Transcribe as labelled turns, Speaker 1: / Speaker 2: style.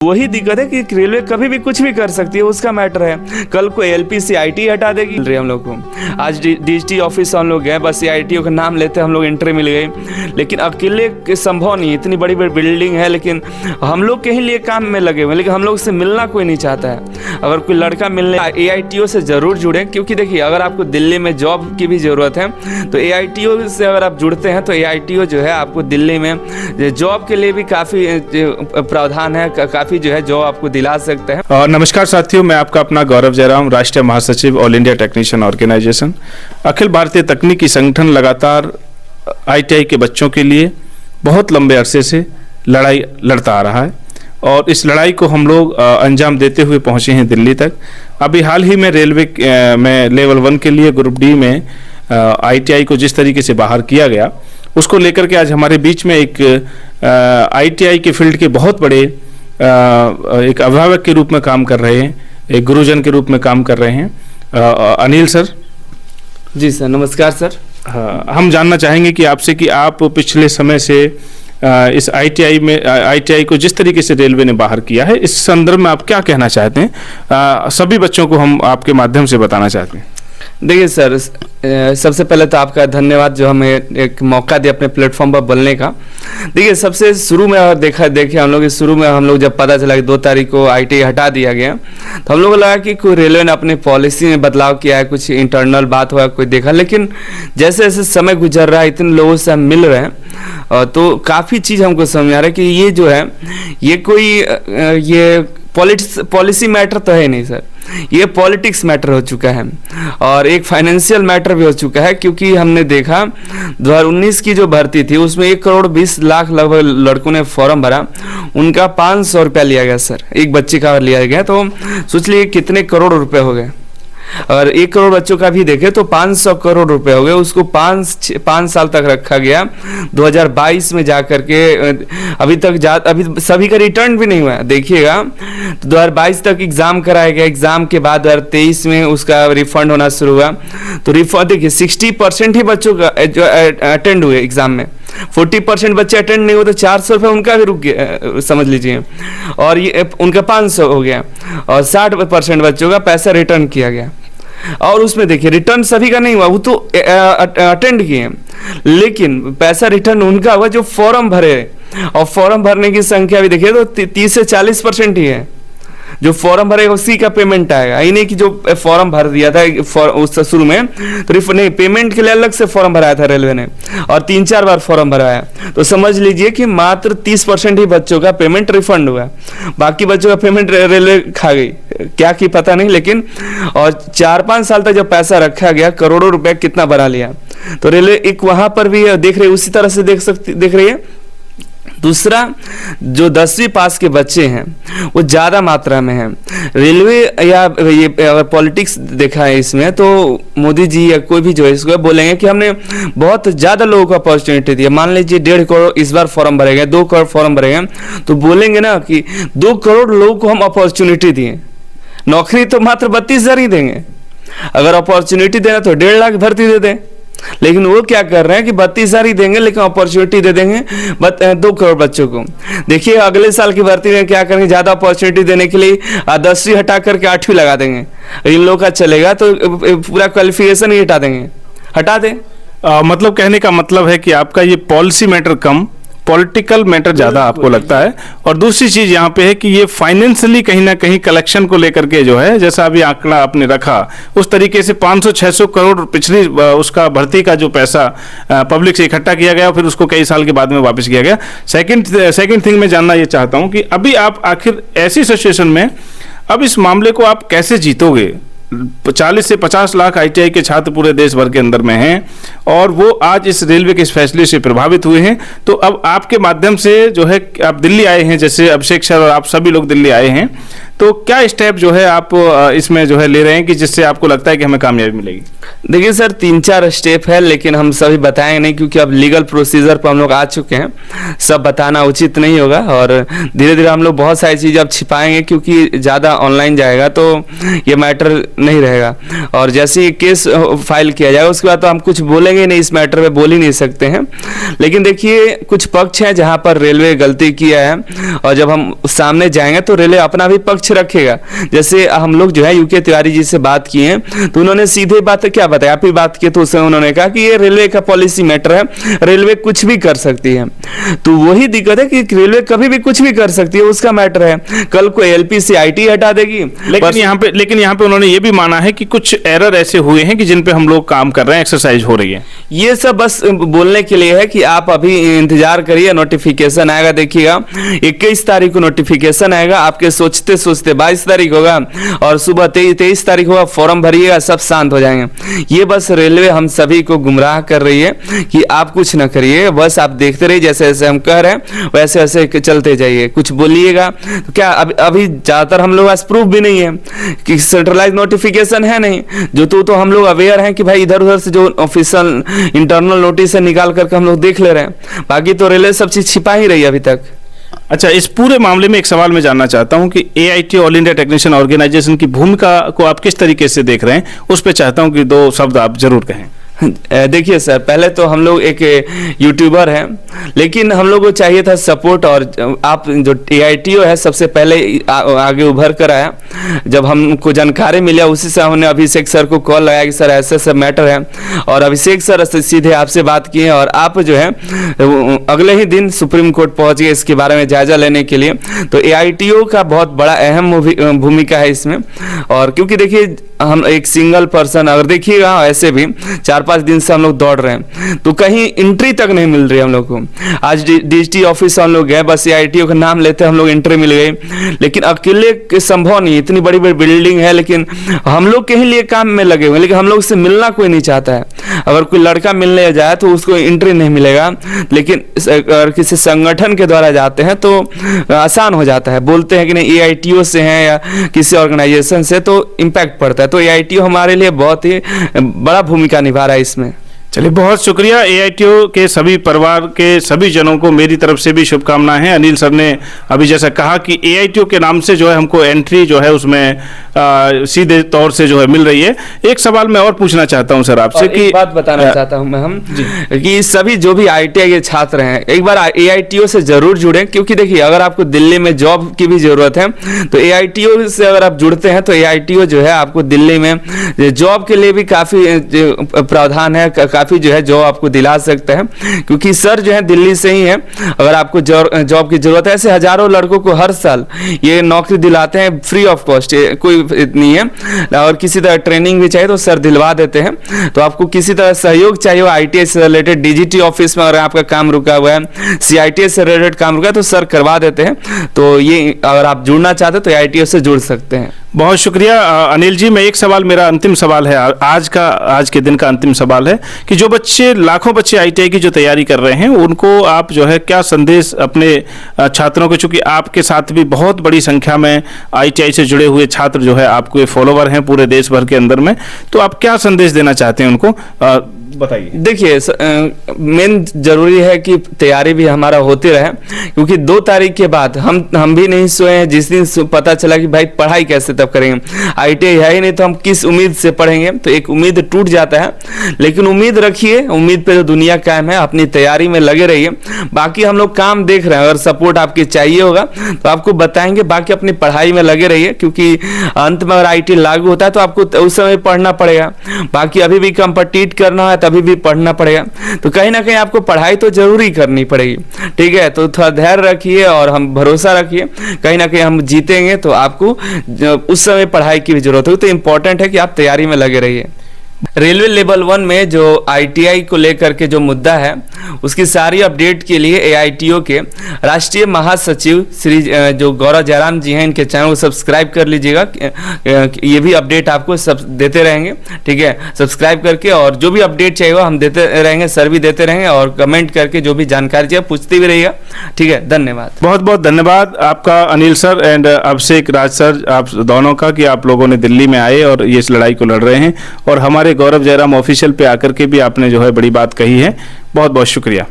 Speaker 1: वही दिक्कत है कि रेलवे कभी भी कुछ भी कर सकती है, उसका मैटर है। कल को एलपीसी आईटी हटा देगी रही हम लोग को। आज डीएसटी ऑफिस हम लोग गए, बस आईटीओ का नाम लेते हम लोग एंट्री मिल गई, लेकिन अकेले संभव नहीं। इतनी बड़ी बड़ी बिल्डिंग है, लेकिन हम लोग के ही लिए काम में लगे हुए, लेकिन हम लोग से मिलना कोई नहीं चाहता है। अगर कोई लड़का मिलने एआईटीओ से ज़रूर जुड़े, क्योंकि देखिए अगर आपको दिल्ली में जॉब की भी ज़रूरत है तो एआईटीओ से अगर आप जुड़ते हैं तो एआईटीओ जो है आपको दिल्ली में जॉब के लिए भी काफ़ी प्रावधान है, काफ़ी जो है जॉब आपको दिला सकते हैं।
Speaker 2: और नमस्कार साथियों, मैं आपका अपना गौरव जयराम, राष्ट्रीय महासचिव all India technician organisation. Akhil Bharatiya तकनीकी संगठन लगातार आईटीआई के बच्चों के लिए बहुत लंबे अरसे से लड़ाई लड़ता आ रहा है और इस लड़ाई को हम लोग अंजाम देते हुए पहुंचे हैं दिल्ली तक। अभी हाल ही में रेलवे में लेवल 1 के लिए ग्रुप डी में आईटीआई को जिस तरीके से बाहर किया गया, उसको लेकर के आज हमारे बीच में एक आईटीआई के फील्ड के बहुत बड़े एक अभिभावक के रूप में काम कर रहे हैं, एक गुरुजन के रूप में काम कर रहे हैं, अनिल सर।
Speaker 1: जी सर, नमस्कार सर।
Speaker 2: हाँ, हम जानना चाहेंगे कि आपसे कि आप पिछले समय से इस आईटीआई को जिस तरीके से रेलवे ने बाहर किया है, इस संदर्भ में आप क्या कहना चाहते हैं? सभी बच्चों को हम आपके माध्यम से बताना चाहते हैं।
Speaker 1: देखिए सर, सबसे पहले तो आपका धन्यवाद जो हमें एक मौका दिया अपने प्लेटफॉर्म पर बोलने का। देखिए सबसे शुरू में अगर देखिए हम लोग शुरू में हम लोग जब पता चला कि 2 तारीख को आईटीआई हटा दिया गया, तो हम लोग को लगा कि कोई रेलवे ने अपनी पॉलिसी में बदलाव किया है, कुछ इंटरनल बात हुआ, कोई देखा। लेकिन जैसे जैसे समय गुजर रहा है, इतने लोगों से हम मिल रहे हैं, तो काफ़ी चीज़ हमको समझ आ रहा है कि ये जो है ये कोई ये पॉलिसी मैटर तो है नहीं सर, ये पॉलिटिक्स मैटर हो चुका है और एक फाइनेंशियल मैटर भी हो चुका है। क्योंकि हमने देखा 2019 की जो भर्ती थी उसमें 1 करोड़ 20 लाख लगभग लड़कों ने फॉर्म भरा, उनका 500 रुपया लिया गया सर, एक बच्चे का लिया गया। तो सोच लीजिए कितने करोड़ रुपए हो गए। और 1 करोड़ बच्चों का भी देखे तो 500 करोड़ रुपए हो गए। उसको 5 साल तक रखा गया, 2022 में जा करके अभी सभी का रिटर्न भी नहीं हुआ। देखिएगा तो 2022 तक एग्जाम कराया गया, एग्जाम के बाद 2023 में उसका रिफंड होना शुरू हुआ। तो रिफंड देखिए 60% ही बच्चों का जो अटेंड हुए एग्जाम में, 40% बच्चे अटेंड नहीं हुए, तो 400 रुपये उनका भी रुक गया, समझ लीजिए। और ये उनका 500 हो गया और 60% बच्चों का पैसा रिटर्न किया गया। और उसमें देखिए रिटर्न सभी का नहीं हुआ, वो तो अटेंड किए, लेकिन पैसा रिटर्न उनका हुआ जो फॉर्म भरे। और फॉर्म भरने की संख्या भी देखिए तो 30 से 40% ही है। जो फॉर्म भरेगा उसी का पेमेंट आएगा, यही नहीं कि जो फॉर्म भर दिया था उस शुरू में तो नहीं, पेमेंट के लिए अलग से फॉर्म भराया था रेलवे ने और 3-4 बार फॉर्म भराया। तो समझ लीजिए कि मात्र 30% ही बच्चों का पेमेंट रिफंड हुआ, बाकी बच्चों का पेमेंट रेलवे खा गई, क्या की पता नहीं। लेकिन और 4-5 साल तक जब पैसा रखा गया, करोड़ों रुपए कितना बना लिया। तो रेलवे एक वहां पर भी देख रही है, उसी तरह से देख रही है। दूसरा, जो 10वीं पास के बच्चे हैं वो ज़्यादा मात्रा में हैं। रेलवे या ये अगर पॉलिटिक्स देखा है इसमें, तो मोदी जी या कोई भी जो है इसको बोलेंगे कि हमने बहुत ज़्यादा लोगों को अपॉर्चुनिटी दी है। मान लीजिए 1.5 करोड़ इस बार फॉर्म भरे गए, 2 करोड़ फॉर्म भरे गए, तो बोलेंगे ना कि 2 करोड़ लोगों को हम अपॉर्चुनिटी दिए। नौकरी तो मात्र 32,000 ही देंगे, अगर अपॉर्चुनिटी देना तो 1.5 लाख भर्ती दे दें। लेकिन वो क्या कर रहे हैं कि 32,000 ही देंगे, लेकिन अपॉर्चुनिटी दे देंगे 2 करोड़ बच्चों को। देखिए अगले साल की भर्ती में क्या करेंगे, ज़्यादा अपॉर्चुनिटी देने के लिए 10वीं हटा करके 8वीं लगा देंगे। इन लोगों का चलेगा तो पूरा क्वालिफिकेशन ही हटा दें।
Speaker 2: मतलब कहने का मतलब है कि आपका ये पॉलिसी मैटर कम, पॉलिटिकल मैटर ज़्यादा आपको लगता है। और दूसरी चीज़ यहाँ पे है कि ये फाइनेंशियली कहीं ना कहीं कलेक्शन को लेकर के जो है, जैसा अभी आंकड़ा आपने रखा उस तरीके से 500-600 करोड़ पिछली उसका भर्ती का जो पैसा पब्लिक से इकट्ठा किया गया, फिर उसको कई साल के बाद में वापस किया गया। सेकंड थिंग मैं जानना ये चाहता हूँ कि अभी आप आखिर ऐसी सिचुएशन में अब इस मामले को आप कैसे जीतोगे? 40 से 50 लाख आईटीआई के छात्र पूरे देश भर के अंदर में हैं और वो आज इस रेलवे के इस फैसले से प्रभावित हुए हैं। तो अब आपके माध्यम से जो है, आप दिल्ली आए हैं, जैसे अभिषेक सर और आप सभी लोग दिल्ली आए हैं, तो क्या स्टेप जो है आप इसमें जो है ले रहे हैं कि जिससे आपको लगता है कि हमें कामयाबी मिलेगी?
Speaker 1: देखिए सर, 3-4 स्टेप है, लेकिन हम सभी बताएंगे नहीं क्योंकि अब लीगल प्रोसीजर पर हम लोग आ चुके हैं। सब बताना उचित नहीं होगा और धीरे धीरे हम लोग बहुत सारी चीज़ अब छिपाएंगे क्योंकि ज़्यादा ऑनलाइन जाएगा तो ये मैटर नहीं रहेगा। और जैसे ही केस फाइल किया जाएगा उसके बाद तो हम कुछ बोलेंगे नहीं, इस मैटर में बोल ही नहीं सकते हैं। लेकिन देखिए, कुछ पक्ष हैं जहाँ पर रेलवे गलती किया है और जब हम सामने जाएंगे तो रेलवे अपना भी पक्ष रखेगा। जैसे हम लोग जो है यूके तिवारी जी से बात किए हैं तो उन्होंने सीधे बात क्या बताया, आप ही बात किए तो उसमें उन्होंने कहा कि ये रेलवे का पॉलिसी मैटर है, रेलवे कुछ भी कर सकती है। तो वही दिक्कत है कि रेलवे कभी भी कुछ भी कर सकती है, उसका मैटर है। कल को एलपी से आईटी हटा देगी।
Speaker 2: लेकिन यहाँ पे उन्होंने ये भी माना है कि कुछ एरर ऐसे हुए हैं कि जिन पे हम लोग काम कर रहे हैं, एक्सरसाइज हो रही है।
Speaker 1: ये सब बस बोलने के लिए है कि आप अभी इंतजार करिए, नोटिफिकेशन आएगा। देखिएगा 21 तारीख को नोटिफिकेशन आएगा, आपके सोचते सोचते 22 तारीख होगा और सुबह 23 तारीख होगा, फॉर्म भरिएगा, सब शांत हो जाएंगे। ये बस रेलवे हम सभी को गुमराह कर रही है कि आप कुछ ना करिए, बस आप देखते रहिए, जैसे जैसे हम कह रहे हैं वैसे वैसे चलते जाइए। कुछ बोलिएगा तो क्या अभी ज़्यादातर हम लोग पास प्रूफ भी नहीं है कि सेंट्रलाइज नोटिफिकेशन है नहीं, जो तो हम लोग अवेयर हैं कि भाई इधर उधर से जो ऑफिशियल इंटरनल नोटिस है निकाल करके हम लोग देख ले रहे हैं। बाकी तो रेलवे सब चीज़ छिपा ही रही है अभी तक।
Speaker 2: अच्छा, इस पूरे मामले में एक सवाल मैं जानना चाहता हूं कि AIT all India technician organisation की भूमिका को आप किस तरीके से देख रहे हैं, उस पर चाहता हूं कि 2 शब्द आप जरूर कहें।
Speaker 1: देखिए सर, पहले तो हम लोग एक यूट्यूबर हैं, लेकिन हम लोग को चाहिए था सपोर्ट, और आप जो AITO है सबसे पहले आगे उभर कर आया। जब हमको जानकारी मिला उसी से हमने अभिषेक सर को कॉल लगाया कि सर ऐसे सब मैटर है, और अभिषेक सर सीधे आपसे बात किए और आप जो है अगले ही दिन सुप्रीम कोर्ट पहुंच गए इसके बारे में जायजा लेने के लिए। तो AITO का बहुत बड़ा अहम भूमिका है इसमें। और क्योंकि देखिए हम एक सिंगल पर्सन, अगर देखिएगा ऐसे भी 4-5 दिन से हम लोग दौड़ रहे हैं तो कहीं एंट्री तक नहीं मिल रही हम लोग को। आज DGT ऑफिस हम लोग गए, बस AITO का नाम लेते हम लोग एंट्री मिल गई, लेकिन अकेले संभव नहीं, इतनी बड़ी बड़ी बिल्डिंग है, लेकिन हम लोग के ही लिए काम में लगे हुए, लेकिन हम लोग से मिलना कोई नहीं चाहता है। अगर कोई लड़का मिलने जाए तो उसको एंट्री नहीं मिलेगा, लेकिन अगर किसी संगठन के द्वारा जाते हैं तो आसान हो जाता है। बोलते हैं कि नहीं AITO से हैं या किसी ऑर्गेनाइजेशन से, तो इम्पैक्ट पड़ता है। तो AITO हमारे लिए बहुत ही बड़ा भूमिका निभा रहा है इसमें।
Speaker 2: चलिए, बहुत शुक्रिया। AITO के सभी परिवार के सभी जनों को मेरी तरफ से भी शुभकामनाएं हैं। अनिल सर ने अभी जैसा कहा कि AITO के नाम से जो है हमको एंट्री जो है उसमें सीधे तौर से जो है मिल रही है। एक सवाल मैं और पूछना चाहता हूं सर आपसे कि
Speaker 1: एक बात बताना चाहता हूं मैं कि सभी जो भी ITI के छात्र हैं एक बार AITO से जरूर जुड़े, क्योंकि देखिए अगर आपको दिल्ली में जॉब की भी जरूरत है तो AITO से अगर आप जुड़ते हैं तो AITO जो है आपको दिल्ली में जॉब के लिए भी काफ़ी प्रावधान है, काफ़ी जो है जॉब आपको दिला सकते हैं, क्योंकि सर जो है दिल्ली से ही है। अगर आपको जॉब की जरूरत है, ऐसे हजारों लड़कों को हर साल ये नौकरी दिलाते हैं फ्री ऑफ कॉस्ट, कोई नहीं है। और किसी तरह ट्रेनिंग भी चाहिए तो सर दिलवा देते हैं। तो आपको किसी तरह सहयोग चाहिए ITI से रिलेटेड, DGT ऑफिस में अगर आपका काम रुका हुआ है, CITI से रिलेटेड काम रुका है तो सर करवा देते हैं। तो ये अगर आप जुड़ना चाहते हैं तो AITO से जुड़ सकते हैं।
Speaker 2: बहुत शुक्रिया अनिल जी। मैं एक सवाल, मेरा अंतिम सवाल है आज के दिन का अंतिम सवाल है कि जो बच्चे, लाखों बच्चे ITI की जो तैयारी कर रहे हैं उनको आप जो है क्या संदेश अपने छात्रों को, चूंकि आपके साथ भी बहुत बड़ी संख्या में ITI से जुड़े हुए छात्र जो है आपके फॉलोवर हैं पूरे देश भर के अंदर में, तो आप क्या संदेश देना चाहते हैं उनको, बताइए।
Speaker 1: देखिए मेन जरूरी है कि तैयारी भी हमारा होती रहे, क्योंकि 2 तारीख के बाद हम भी नहीं सोए हैं। जिस दिन पता चला कि भाई पढ़ाई कैसे तब करेंगे, ITI है ही नहीं तो हम किस उम्मीद से पढ़ेंगे, तो एक उम्मीद टूट जाता है। लेकिन उम्मीद रखिए, उम्मीद पे जो दुनिया कायम है, अपनी तैयारी में लगे रहिए। बाकी हम लोग काम देख रहे हैं, अगर सपोर्ट आपकी चाहिए होगा तो आपको बताएंगे। बाकी अपनी पढ़ाई में लगे रहिए, क्योंकि अंत में अगर ITI लागू होता है तो आपको उस समय पढ़ना पड़ेगा। बाकी अभी भी कम्पीट करना है तभी भी पढ़ना पड़ेगा, तो कहीं ना कहीं आपको पढ़ाई तो जरूरी करनी पड़ेगी। ठीक है, तो थोड़ा धैर्य रखिए और हम भरोसा रखिए, कहीं ना कहीं हम जीतेंगे। तो आपको उस समय पढ़ाई की भी जरूरत होगी, तो इम्पोर्टेंट है कि आप तैयारी में लगे रहिए। रेलवे लेवल 1 में जो आईटीआई को लेकर के जो मुद्दा है उसकी सारी अपडेट के लिए एआईटीओ के राष्ट्रीय महासचिव श्री जो गौरव जयराम जी हैं, इनके चैनल को सब्सक्राइब कर लीजिएगा। ये भी अपडेट आपको सब देते रहेंगे, ठीक है। सब्सक्राइब करके और जो भी अपडेट चाहिए हम देते रहेंगे, सर भी देते रहेंगे, और कमेंट करके जो भी जानकारी चाहिए पूछते भी रहिएगा, ठीक है। धन्यवाद,
Speaker 2: बहुत बहुत धन्यवाद आपका Anil sir and Abhishek Raj sir, आप दोनों का, कि आप लोगों ने दिल्ली में आए और ये इस लड़ाई को लड़ रहे हैं और हमारे गौरव जयराम ऑफिशियल पे आकर के भी आपने जो है बड़ी बात कही है। बहुत बहुत शुक्रिया।